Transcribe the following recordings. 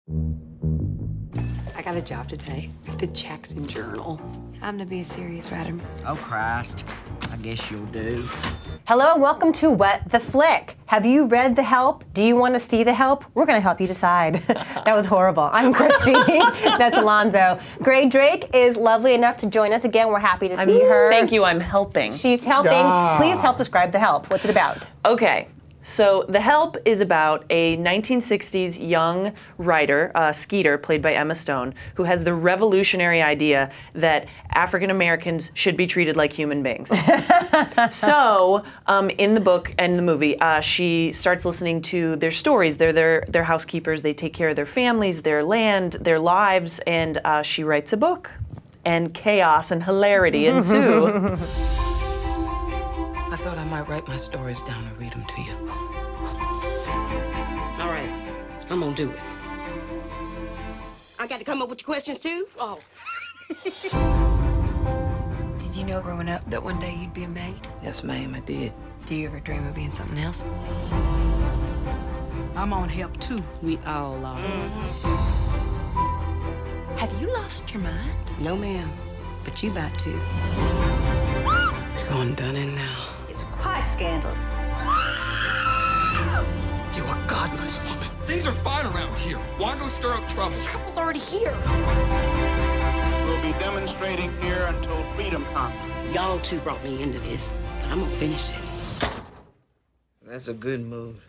I got a job today at the Jackson Journal. I'm to be a serious writer. Oh, Christ. I guess you'll do. Hello and welcome to What the Flick. Have you read The Help? Do you want to see The Help? We're going to help you decide. That was horrible. I'm Christy. That's Alonso. Grae Drake is lovely enough to join us again. We're happy to see her. Thank you. I'm helping. She's helping. Please help describe The Help. What's it about? Okay. So The Help is about a 1960s young writer, Skeeter, played by Emma Stone, who has the revolutionary idea that African Americans should be treated like human beings. So in the book and the movie, she starts listening to their stories. They're housekeepers. They take care of their families, their land, their lives, and she writes a book. And chaos and hilarity ensue. I thought I might write my stories down and read them to you. All right, I'm gonna do it. I got to come up with your questions too? Oh. Did you know growing up that one day you'd be a maid? Yes, ma'am, I did. Do you ever dream of being something else? I'm on help too. We all are. Have you lost your mind? No, ma'am, but you about to. It's going done in now. It's quite scandalous. You a godless woman. Things are fine around here. Why go stir up trouble? Trouble's already here. We'll be demonstrating here until freedom comes. Y'all two brought me into this, but I'm gonna finish it. That's a good move.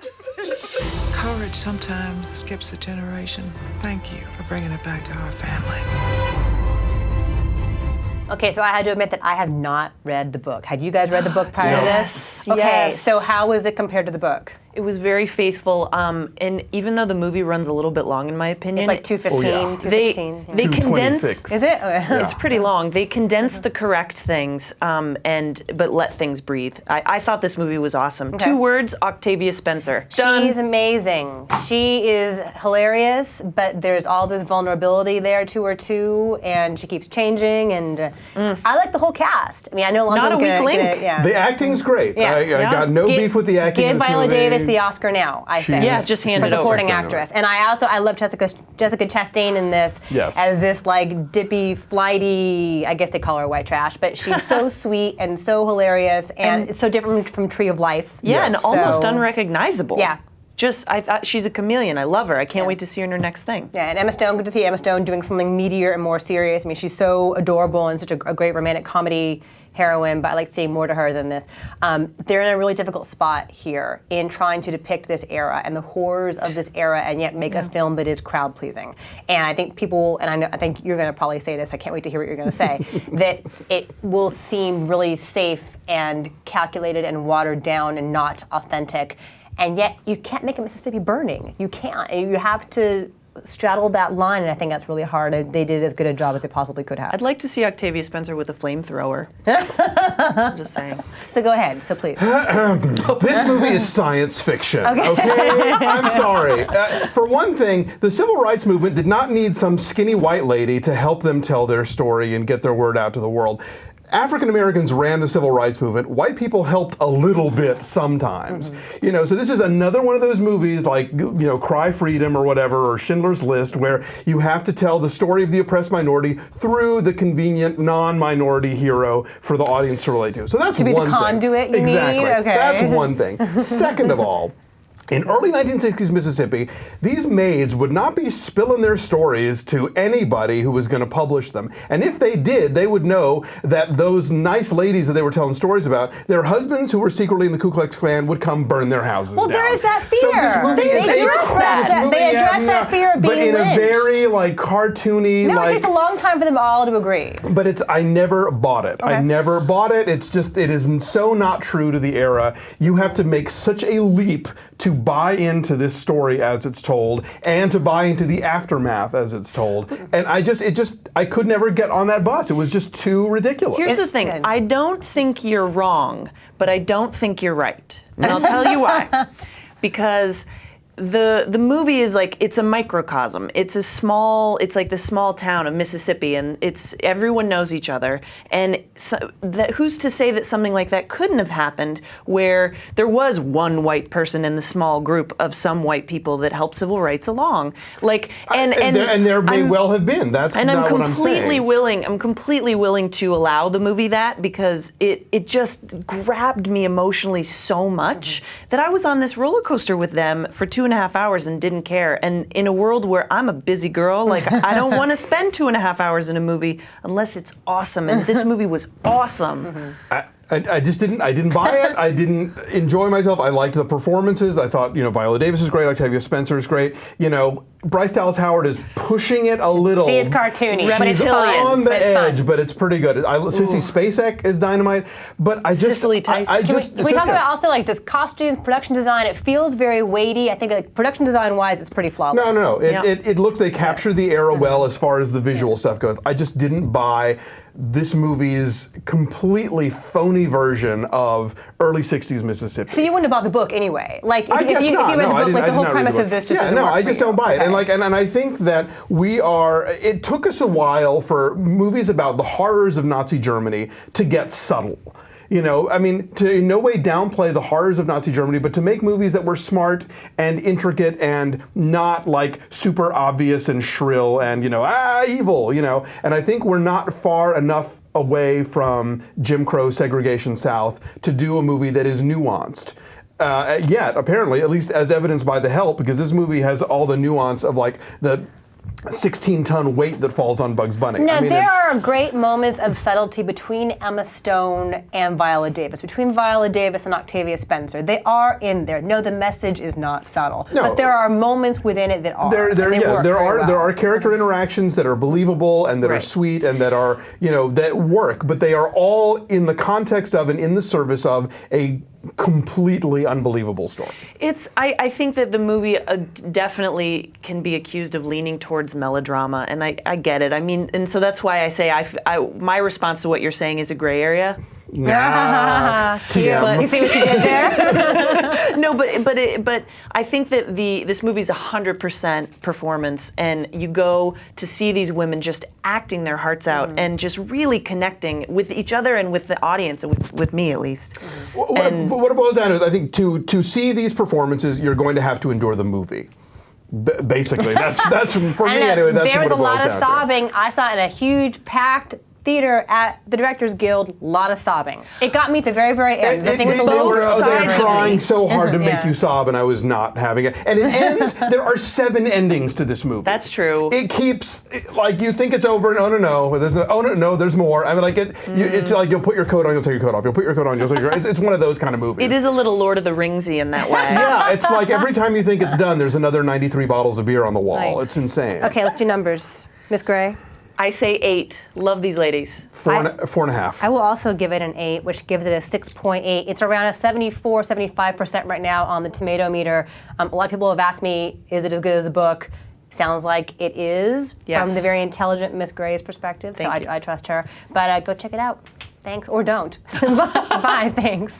Courage sometimes skips a generation. Thank you for bringing it back to our family. Okay, so I had to admit that I have not read the book. Had you guys read the book prior to this? Okay, Yes. so how was it compared to the book? It was very faithful, and even though the movie runs a little bit long, in my opinion, It's like 2:15, 2:16. they condense. 2:26. Is it? Okay. It's pretty long. They condense the correct things, but let things breathe. I thought this movie was awesome. Okay. 2 words: Octavia Spencer. Done. She's amazing. She is hilarious, but there's all this vulnerability there to her too, and she keeps changing. And I like the whole cast. I mean, I know Alonso's Not a weak link. The acting's great. Yes. I got no beef with the acting in Give this Viola movie. Davis the Oscar now, I say. Yeah, just hand for it over. supporting Just hand it actress. And I love Jessica Chastain in this Yes. as this like dippy, flighty, I guess they call her white trash, but she's so sweet and so hilarious and so different from Tree of Life. Yeah, and almost So- unrecognizable. Yeah. I thought she's a chameleon. I love her. I can't wait to see her in her next thing. Yeah, and Emma Stone, good to see Emma Stone doing something meatier and more serious. I mean, she's so adorable and such a great romantic comedy heroine, but I like seeing more to her than this. They're in a really difficult spot here in trying to depict this era and the horrors of this era and yet make a film that is crowd pleasing. And I think people, and I think you're gonna probably say this, I can't wait to hear what you're gonna say, that it will seem really safe and calculated and watered down and not authentic. And yet you can't make a Mississippi Burning. You can't. You have to straddle that line, and I think that's really hard. They did as good a job as they possibly could have. I'd like to see Octavia Spencer with a flamethrower. I'm just saying. So go ahead, so please. This movie is science fiction, okay? I'm sorry. For one thing, the civil rights movement did not need some skinny white lady to help them tell their story and get their word out to the world. African Americans ran the civil rights movement. White people helped a little bit sometimes. You know, so this is another one of those movies like, you know, Cry Freedom or whatever, or Schindler's List, where you have to tell the story of the oppressed minority through the convenient non-minority hero for the audience to relate to. So that's To be one the conduit thing. you Exactly. need? Okay. That's one thing. Second of all, in early 1960s Mississippi, these maids would not be spilling their stories to anybody who was going to publish them. And if they did, they would know that those nice ladies that they were telling stories about, their husbands who were secretly in the Ku Klux Klan would come burn their houses down. Well, there is that fear. So this movie They is address that. They address that fear of being but in lynched. a very like cartoony, No, it like. takes a long time for them all to agree. But I never bought it. Okay. I never bought it. It is so not true to the era. You have to make such a leap to buy into this story as it's told and to buy into the aftermath as it's told. And I could never get on that bus. It was just too ridiculous. Here's the thing. I don't think you're wrong, but I don't think you're right. And I'll tell you why. Because the movie is like, it's a microcosm. It's like the small town of Mississippi, and everyone knows each other. And who's to say that something like that couldn't have happened, where there was one white person in the small group of some white people that helped civil rights along, and there may well have been. That's not what I'm saying. I'm completely willing to allow the movie that, because it just grabbed me emotionally so much that I was on this roller coaster with them for 2.5 hours and didn't care. And in a world where I'm a busy girl, I don't want to spend 2.5 hours in a movie unless it's awesome. And this movie was awesome. I just didn't buy it. I didn't enjoy myself. I liked the performances. I thought, Viola Davis is great. Octavia Spencer is great. Bryce Dallas Howard is pushing it a little. She is cartoony, but it's She's fun. on the edge, fun. but it's pretty good. Sissy Spacek is dynamite, but I just... Cicely Tyson. Can we talk about also just costumes, production design? It feels very weighty. I think production design-wise, it's pretty flawless. No. It looks, they capture the era well as far as the visual stuff goes. I just didn't buy this movie's completely phony version of early 60s Mississippi. So you wouldn't have bought the book anyway? I guess if you read the book, the whole premise of this just doesn't work I for just you. don't buy it. Okay. And I think that it took us a while for movies about the horrors of Nazi Germany to get subtle. To in no way downplay the horrors of Nazi Germany, but to make movies that were smart and intricate and not super obvious and shrill and, evil, And I think we're not far enough away from Jim Crow segregation South to do a movie that is nuanced. Yet, apparently, at least as evidenced by The Help, because this movie has all the nuance of the 16-ton weight that falls on Bugs Bunny. Now, there are great moments of subtlety between Emma Stone and Viola Davis, between Viola Davis and Octavia Spencer. They are in there. No, the message is not subtle, but there are moments within it that are. There are character interactions that are believable and that are sweet and that are that work, but they are all in the context of and in the service of a completely unbelievable story. I think that the movie definitely can be accused of leaning towards melodrama, and I get it. And so that's why I say my response to what you're saying is a gray area. TM. You see what you did there? No, but I think that this movie's 100% performance, and you go to see these women just acting their hearts out and just really connecting with each other and with the audience, and with me at least. What it boils down to is, I think to see these performances, you're going to have to endure the movie. Basically, that's for me anyway. That's there was what it boils a lot of down to. sobbing. I saw it in a huge packed theater at the Directors Guild. A lot of sobbing. It got me at the very, very end. The thing with the they're trying so hard to make you sob, and I was not having it. And it ends. There are 7 endings to this movie. That's true. It keeps you think it's over, and no, there's more. It's like you'll put your coat on, you'll take your coat off. You'll put your coat on, you'll take your. It's one of those kind of movies. It is a little Lord of the Ringsy in that way. Yeah, it's like every time you think it's done, there's another 93 bottles of beer on the wall. Right. It's insane. Okay, let's do numbers. Miss Grae? I say 8. Love these ladies. 4.5. I will also give it an 8, which gives it a 6.8. It's around a 74, 75% right now on the tomato meter. A lot of people have asked me, is it as good as the book? Sounds like it is, from the very intelligent Miss Grae's perspective. Thank you. I trust her. But go check it out. Thanks, or don't. Bye, thanks.